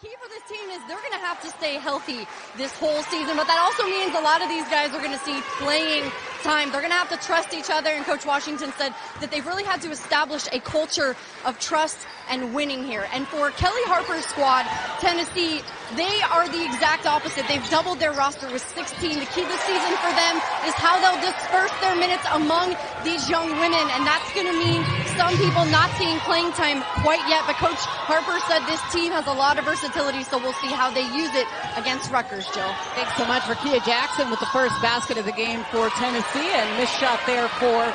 key for this team is they're going to have to stay healthy this whole season, but that also means a lot of these guys are going to see playing time. They're going to have to trust each other, and Coach Washington said that they've really had to establish a culture of trust and winning here. And for Kelly Harper's squad, Tennessee, they are the exact opposite. They've doubled their roster with 16. The key this season for them is how they'll disperse their minutes among these young women, and that's going to mean some people not seeing playing time quite yet, but Coach Harper said this team has a lot of versatility, so we'll see how they use it against Rutgers, Jill. Thanks so much, Rickea Jackson with the first basket of the game for Tennessee, and missed shot there for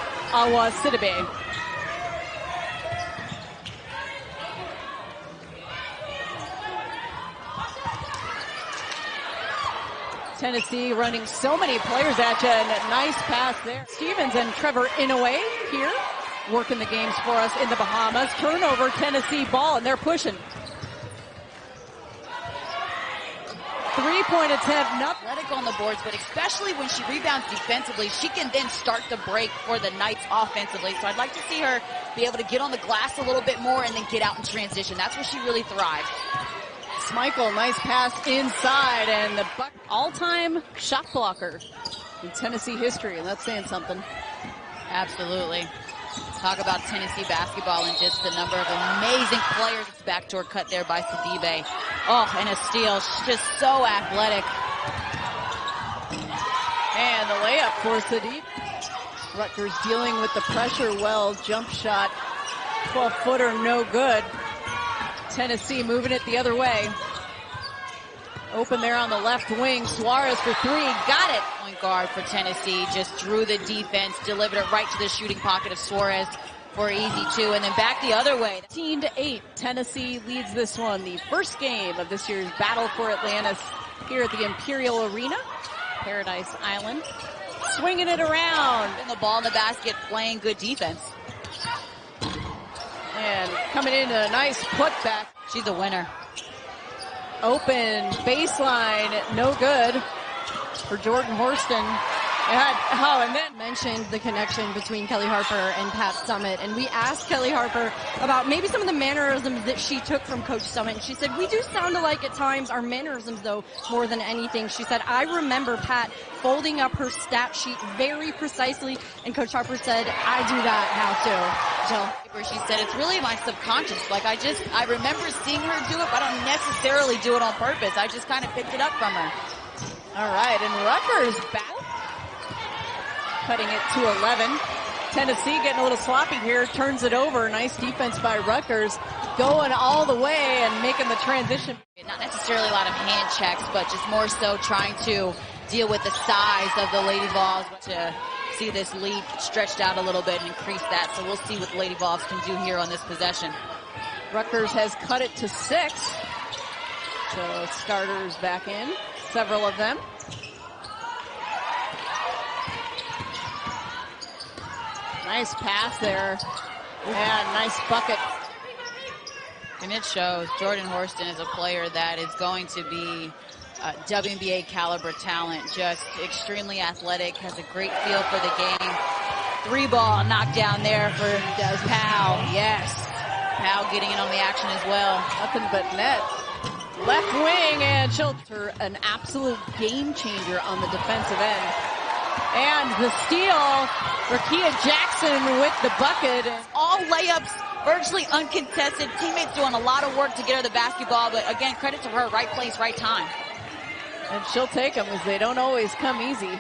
Sidibe. Tennessee running so many players at you, and a nice pass there. Stevens and Trevor Inouye here working the games for us in the Bahamas. Turnover, Tennessee ball, and they're pushing. 3-point attempt, nothing. Athletic on the boards, but especially when she rebounds defensively, she can then start the break for the Knights offensively. So I'd like to see her be able to get on the glass a little bit more and then get out in transition. That's where she really thrives. Smikle, nice pass inside, and the all-time shot blocker in Tennessee history, and that's saying something. Absolutely. Talk about Tennessee basketball and just the number of amazing players. Backdoor cut there by Sidibe. Oh, and a steal. She's just so athletic. And the layup for Sidibe. Rutgers dealing with the pressure well. Jump shot, 12-footer, no good. Tennessee moving it the other way. Open there on the left wing. Suárez for three. Got it. Point guard for Tennessee just drew the defense, delivered it right to the shooting pocket of Suárez for easy two, and then back the other way. 15-8. Tennessee leads this one. The first game of this year's battle for Atlantis here at the Imperial Arena, Paradise Island. Swinging it around. And the ball in the basket, playing good defense. And coming in a nice putback. She's a winner. Open baseline, no good for Jordan Horston. And then mentioned the connection between Kelly Harper and Pat Summitt, and we asked Kelly Harper about maybe some of the mannerisms that she took from Coach Summitt. And she said, we do sound alike at times, our mannerisms though, more than anything. She said, I remember Pat folding up her stat sheet very precisely, and Coach Harper said, I do that now too. Jill. Where she said, it's really my subconscious. Like I remember seeing her do it, but I don't necessarily do it on purpose. I just kind of picked it up from her. All right, and Rutgers back. Cutting it to 11. Tennessee getting a little sloppy here, turns it over. Nice defense by Rutgers, going all the way and making the transition. Not necessarily a lot of hand checks, but just more so trying to deal with the size of the Lady Vols to see this lead stretched out a little bit and increase that. So we'll see what the Lady Vols can do here on this possession. Rutgers has cut it to 6. So starters back in, several of them. Nice pass there, and nice bucket. And it shows Jordan Horston is a player that is going to be WNBA caliber talent, just extremely athletic, has a great feel for the game. 3-ball knockdown there for Powell. Yes, Powell getting in on the action as well. Nothing but net. Left wing, and she'll turn an absolute game changer on the defensive end. And the steal, Rickea Jackson with the bucket. All layups, virtually uncontested. Teammates doing a lot of work to get her the basketball, but again, credit to her, right place, right time. And she'll take them as they don't always come easy.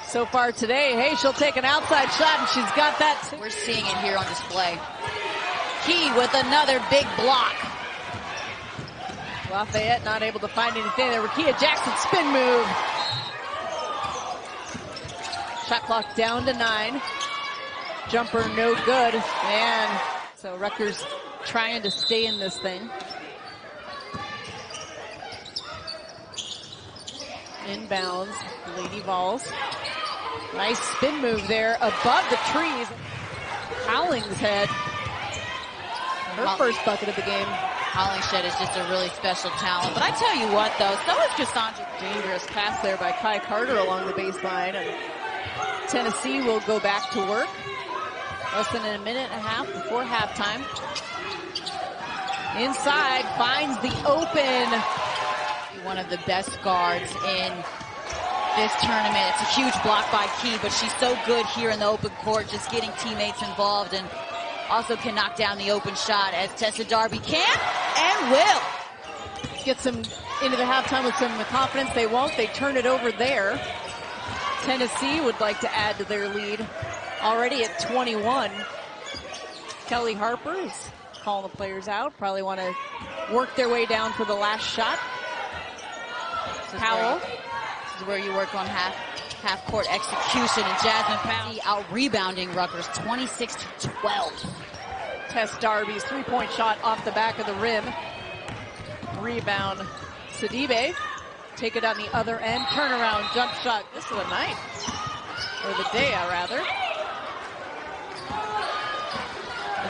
So far today, hey, she'll take an outside shot, and she's got that too. We're seeing it here on display. Key with another big block. Lafayette not able to find anything there. Rickea Jackson spin move. Shot clock down to 9. Jumper no good. And so Rutgers trying to stay in this thing. Inbounds, Lady Vols. Nice spin move there above the trees. Hollingshead, her first bucket of the game. Hollingshead is just a really special talent. But I tell you what, though, so is Kassondra. Dangerous pass there by Kai Carter along the baseline. And Tennessee will go back to work. Less than a minute and a half before halftime. Inside, finds the open. One of the best guards in this tournament. It's a huge block by Key, but she's so good here in the open court, just getting teammates involved, and also can knock down the open shot, as Tessa Darby can and will. Gets them into the halftime with some confidence. They won't. They turn it over there. Tennessee would like to add to their lead already at 21. Kelly Harper is calling the players out. Probably want to work their way down for the last shot. Powell. This is where you work on half-court execution, and Jasmine Powell out-rebounding Rutgers 26-12. Tess Darby's three-point shot off the back of the rim. Rebound, Sidibe. Take it on the other end. Turnaround jump shot. This is the night. Or the day, rather.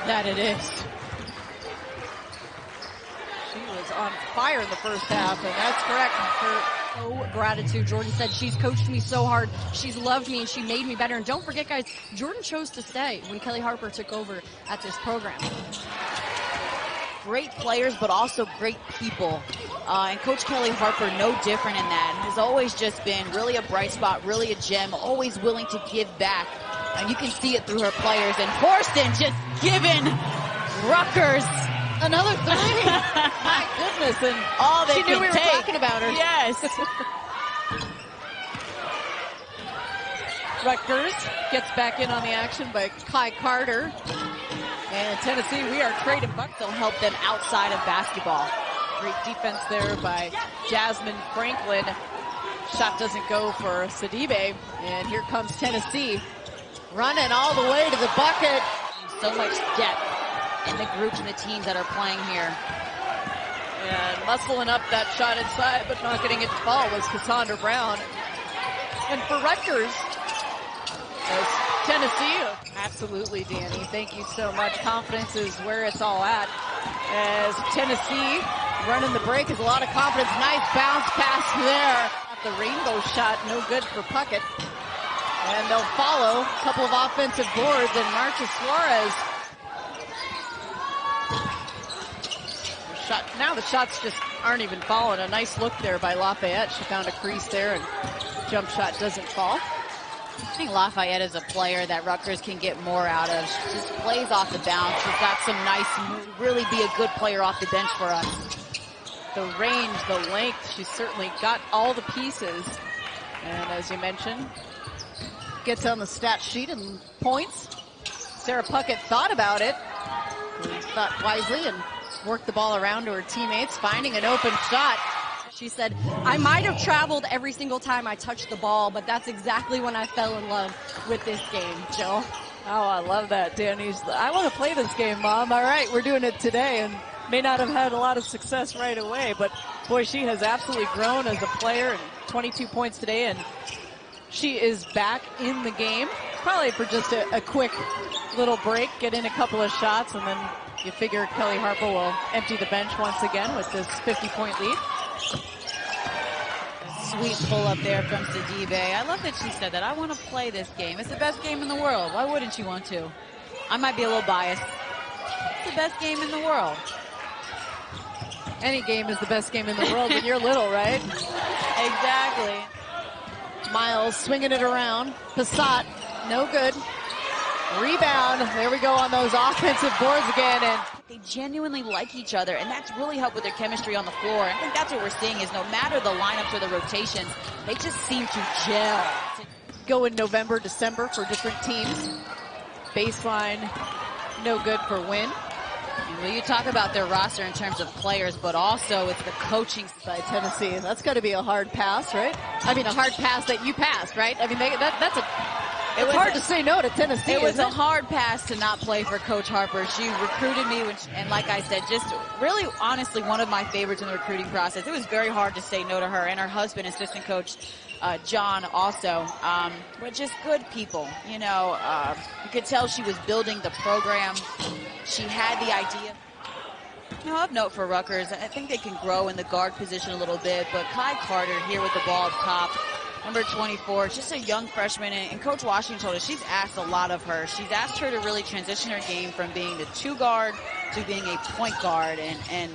That it is. She was on fire in the first half, and that's correct. Her gratitude. Jordan said, she's coached me so hard. She's loved me, and she made me better. And don't forget, guys, Jordan chose to stay when Kelly Harper took over at this program. Great players, but also great people. And Coach Kelly Harper, no different in that. Has always just been really a bright spot, really a gem, always willing to give back. And you can see it through her players. And Horston just giving Rutgers another three. My goodness. And all they she knew can we were take. talking about her. Yes. Rutgers gets back in on the action by Kai Carter. And Tennessee, we are trading bucks. They'll help them outside of basketball. Great defense there by Jasmine Franklin. Shot doesn't go for Sidibe. And here comes Tennessee. Running all the way to the bucket. So much depth in the groups and the teams that are playing here. And muscling up that shot inside, but not getting it to fall was Kassondra Brown. And for Rutgers, as Tennessee, absolutely, Danny. Thank you so much. Confidence is where it's all at. As Tennessee running the break is a lot of confidence. Nice bounce pass there. The rainbow shot, no good for Puckett. And they'll follow a couple of offensive boards, and Marta Suárez. Shot, now the shots just aren't even falling. A nice look there by Lafayette. She found a crease there, and jump shot doesn't fall. I think Lafayette is a player that Rutgers can get more out of. She just plays off the bounce. She's got some nice moves. Really be a good player off the bench for us. The range, the length, she's certainly got all the pieces. And as you mentioned, gets on the stat sheet and points. Sarah Puckett thought about it. Thought wisely and worked the ball around to her teammates, finding an open shot. She said, I might have traveled every single time I touched the ball, but that's exactly when I fell in love with this game, Jill. Oh, I love that, Danny. I want to play this game, Mom. All right, we're doing it today, and may not have had a lot of success right away, but boy, she has absolutely grown as a player, and 22 points today, and she is back in the game, probably for just a quick little break, get in a couple of shots, and then you figure Kelly Harper will empty the bench once again with this 50-point lead. Sweet pull up there from Sidibe. I love that she said that. I want to play this game. It's the best game in the world. Why wouldn't you want to? I might be a little biased. It's the best game in the world. Any game is the best game in the world when you're little, right? Exactly. Miles swinging it around. Passat, no good. Rebound. There we go on those offensive boards again. And they genuinely like each other, and that's really helped with their chemistry on the floor. I think that's what we're seeing is no matter the lineups or the rotations, they just seem to gel. Go in November, December for different teams. Baseline, no good for Wynn. Well, you talk about their roster in terms of players, but also it's the coaching by Tennessee. That's got to be a hard pass, right? I mean, a hard pass that you passed, right? I mean, it's hard to say no to Tennessee. It was a hard pass to not play for Coach Harper. She recruited me, and like I said, just really honestly one of my favorites in the recruiting process. It was very hard to say no to her, and her husband, assistant coach John, also. But just good people. You know, you could tell she was building the program. She had the idea. You know, of note for Rutgers, I think they can grow in the guard position a little bit, but Kai Carter here with the ball up top. Number 24, just a young freshman, and Coach Washington told us she's asked a lot of her. She's asked her to really transition her game from being the 2 guard to being a point guard, and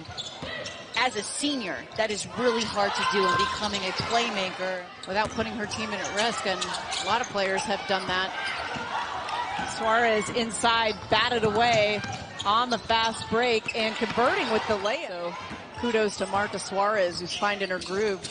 as a senior, that is really hard to do, and becoming a playmaker without putting her team at risk, and a lot of players have done that. Suarez inside, batted away on the fast break and converting with the layup. So kudos to Marta Suárez, who's finding her groove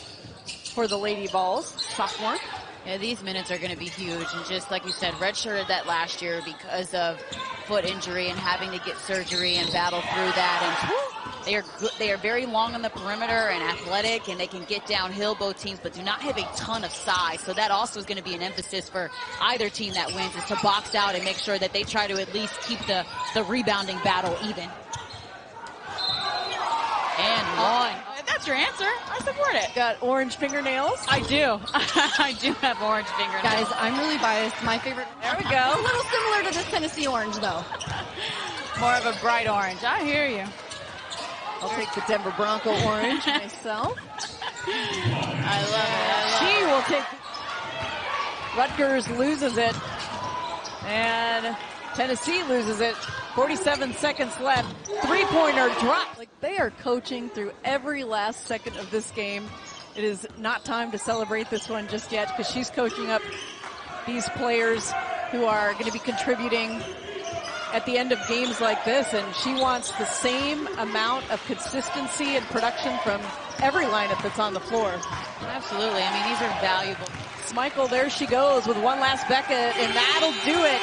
for the Lady Vols, sophomore. Yeah, these minutes are going to be huge, and just like you said, redshirted that last year because of foot injury and having to get surgery and battle through that. And they are good. They are very long on the perimeter and athletic, and they can get downhill, both teams, but do not have a ton of size. So that also is going to be an emphasis for either team that wins, is to box out and make sure that they try to at least keep the rebounding battle even. And one. That's your answer. I support it. Got orange fingernails. I do. I do have orange fingernails. Guys, I'm really biased. My favorite. There we A go. little similar to this Tennessee orange, though. More of a bright orange. I hear you. I'll take the Denver Bronco orange myself. I love it. She will take. Rutgers loses it. And Tennessee loses it. 47 seconds left. Three-pointer drop. Like, they are coaching through every last second of this game. It is not time to celebrate this one just yet, because she's coaching up these players who are going to be contributing at the end of games like this, and she wants the same amount of consistency and production from every lineup that's on the floor. Absolutely. I mean, these are valuable. Smikle, there she goes with one last bucket, and that'll do it.